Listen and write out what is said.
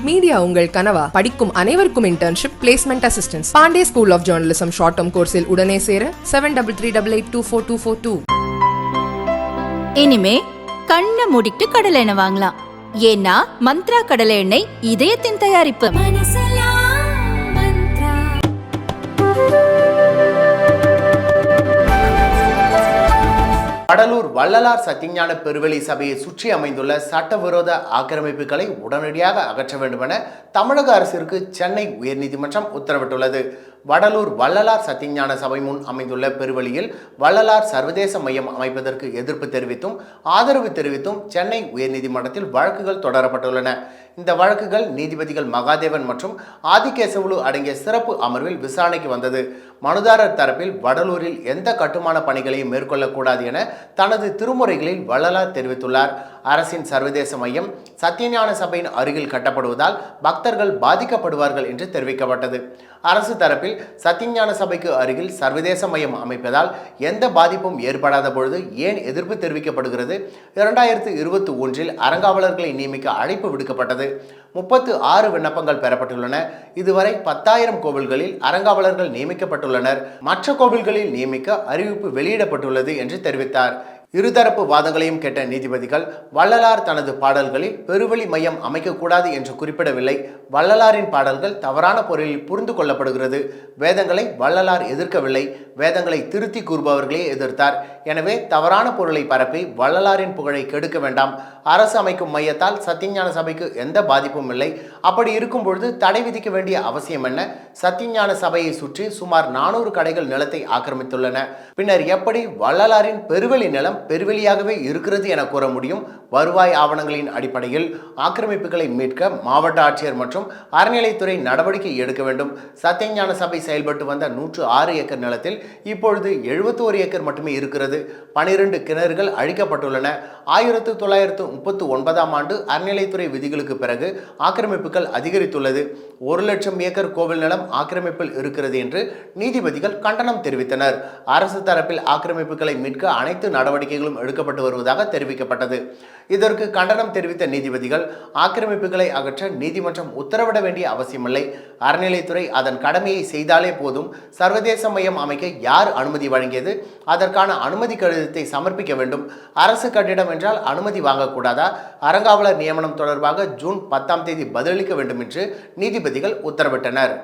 Media உங்கள் கனவா? படிக்கும் அனைவருக்கும் internship, placement assistance. Pandey school of journalism short term கோர்ஸில் உடனே சேர 7338824242. இனிமே கண்ணை மூடிட்டு கடலை எண்ணெய் வாங்கலாம். ஏன்னா மந்த்ரா கடலை எண்ணெய் இதயத்தின் தயாரிப்பு. வடலூர் வள்ளலார் சத்தியஞான பெருவெளி சபையை சுற்றி அமைந்துள்ள சட்டவிரோத ஆக்கிரமிப்புகளை உடனடியாக அகற்ற வேண்டும் என தமிழக அரசிற்கு சென்னை உயர்நீதிமன்றம் உத்தரவிட்டுள்ளது. வடலூர் வள்ளலார் சத்தியஞான சபை முன் அமைந்துள்ள பெருவெளியில் வள்ளலார் சர்வதேச மையம் அமைப்பதற்கு எதிர்ப்பு தெரிவித்தும் ஆதரவு தெரிவித்தும் சென்னை உயர்நீதிமன்றத்தில் வழக்குகள் தொடரப்பட்டுள்ளன. இந்த வழக்குகள் நீதிபதிகள் மகாதேவன் மற்றும் ஆதிகேசவலு அடங்கிய சிறப்பு அமர்வில் விசாரணைக்கு வந்தது. மனுதாரர் தரப்பில் வடலூரில் எந்த கட்டுமான பணிகளையும் மேற்கொள்ளக்கூடாது என தனது திருமுறைகளில் வள்ளலார் தெரிவித்துள்ளார். அரசின் சர்வதேச மையம் சத்தியஞான சபையின் அருகில் கட்டப்படுவதால் பக்தர்கள் பாதிக்கப்படுவார்கள் என்று தெரிவிக்கப்பட்டது. அரசு தரப்பில் சத்தியஞான சபைக்கு அருகில் சர்வதேச மையம் அமைப்பதால் எந்த பாதிப்பும் ஏற்படாத பொழுது ஏன் எதிர்ப்பு தெரிவிக்கப்படுகிறது? 2021 அறங்காவலர்களை நியமிக்க அழைப்பு விடுக்கப்பட்டது. 36 விண்ணப்பங்கள் பெறப்பட்டுள்ளன. இதுவரை 10,000 கோவில்களில் அறங்காவலர்கள் நியமிக்கப்பட்டுள்ளனர். மற்ற கோவில்களில் நியமிக்க அறிவிப்பு வெளியிடப்பட்டுள்ளது என்று தெரிவித்தார். இருதரப்பு வாதங்களையும் கேட்ட நீதிபதிகள் வள்ளலார் தனது பாடல்களில் பெருவெளி மையம் அமைக்கக்கூடாது என்று குறிப்பிடவில்லை. வள்ளலாரின் பாடல்கள் தவறான பொருளில் புரிந்து கொள்ளப்படுகிறது. வேதங்களை வள்ளலார் எதிர்க்கவில்லை. வேதங்களை திருத்தி கூறுபவர்களே எதிர்த்தார். எனவே தவறான பொருளை பரப்பி வள்ளலாரின் புகழை கெடுக்க வேண்டாம். அரசு அமைக்கும் மையத்தால் சத்தியஞான சபைக்கு எந்த பாதிப்பும் இல்லை. அப்படி இருக்கும் பொழுது தடை விதிக்க வேண்டிய அவசியம் என்ன? சத்தியஞான சபையை சுற்றி சுமார் 400 கடைகள் நிலத்தை ஆக்கிரமித்துள்ளன. பின்னர் எப்படி வள்ளலாரின் பெருவெளி நிலம் பெருவெளியாகவே இருக்கிறது என கூற முடியும்? வருவாய் ஆவணங்களின் அடிப்படையில் ஆக்கிரமிப்புகளை மீட்க மாவட்ட ஆட்சியர் மற்றும் அறநிலைத்துறை நடவடிக்கை எடுக்க வேண்டும். சத்தியஞான சபை செயல்பட்டு வந்த 106 ஏக்கர் நிலத்தில் இப்பொழுது 71 ஏக்கர் மட்டுமே இருக்கிறது. 12 கிணறுகள் அழிக்கப்பட்டுள்ளன. 1939ஆம் ஆண்டு அறநிலைத்துறை விதிகளுக்கு பிறகு ஆக்கிரமிப்புகள் அதிகரித்துள்ளது. 1,00,000 ஏக்கர் கோவில் நிலம் ஆக்கிரமிப்பில் இருக்கிறது என்று நீதிபதிகள் கண்டனம் தெரிவித்தனர். அரசு தரப்பில் ஆக்கிரமிப்புகளை மீட்க அனைத்து நடவடிக்கைகளும் எடுக்கப்பட்டு வருவதாக தெரிவிக்கப்பட்டது. இதற்கு கண்டனம் தெரிவித்த நீதிபதிகள் ஆக்கிரமிப்புகளை அகற்ற நீதிமன்றம் உத்தரவிட வேண்டிய அவசியமில்லை. அறநிலைத்துறை அதன் கடமையை செய்தாலே போதும். சர்வதேச மையம் அமைக்க யார் அனுமதி வழங்கியது? அதற்கான அனுமதி கடிதத்தை சமர்ப்பிக்க வேண்டும். அரசு கட்டிடம் என்றால் அனுமதி வாங்கக்கூடாதா? அறங்காவலர் நியமனம் தொடர்பாக ஜூன் 10ஆம் தேதி பதிலளிக்க வேண்டும் என்று நீதிபதிகள் உத்தரவிட்டனர்.